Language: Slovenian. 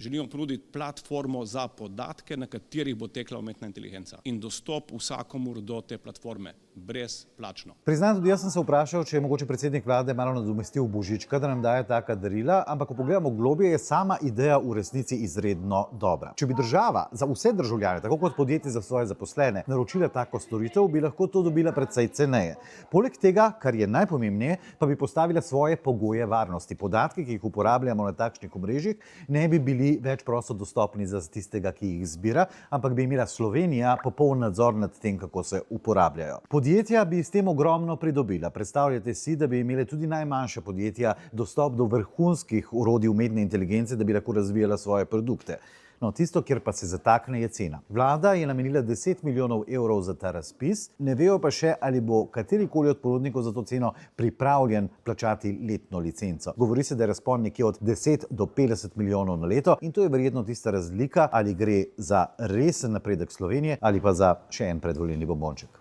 Želimo ponuditi platformo za podatke, na katerih bo tekla umetna inteligenca in dostop vsakomur do te platforme, brezplačno. Priznam, tudi jaz sem se vprašal, če je mogoče predsednik vlade malo nadomestil Božička, da nam daje taka darila, ampak ko pogledamo globlje, je sama ideja v resnici izredno dobra. Če bi država za vse državljane, tako kot podjetje za svoje zaposlene, naročila tako storitev, bi lahko to dobila precej ceneje. Poleg tega, kar je najpomembneje, pa bi postavila svoje pogoje varnosti. Podatki, ki jih uporabljamo na takšnih omrežjih, ne bi bili več prosto dostopni za tistega, ki jih zbira, ampak bi imela Slovenija popoln nadzor nad tem, kako se uporabljajo. Podjetja bi s tem ogromno pridobila. Predstavljate si, da bi imele tudi najmanjša podjetja dostop do vrhunskih orodij umetne inteligence, da bi lahko razvijala svoje produkte. No, tisto, kjer pa se zatakne, je cena. Vlada je namenila 10 milijonov evrov za ta razpis, ne vejo pa še, ali bo katerikoli od ponudnikov za to ceno pripravljen plačati letno licenco. Govori se, da je razpon nekje od 10 do 50 milijonov na leto in to je verjetno tista razlika, ali gre za resen napredek Slovenije ali pa za še en predvolilni bombonček.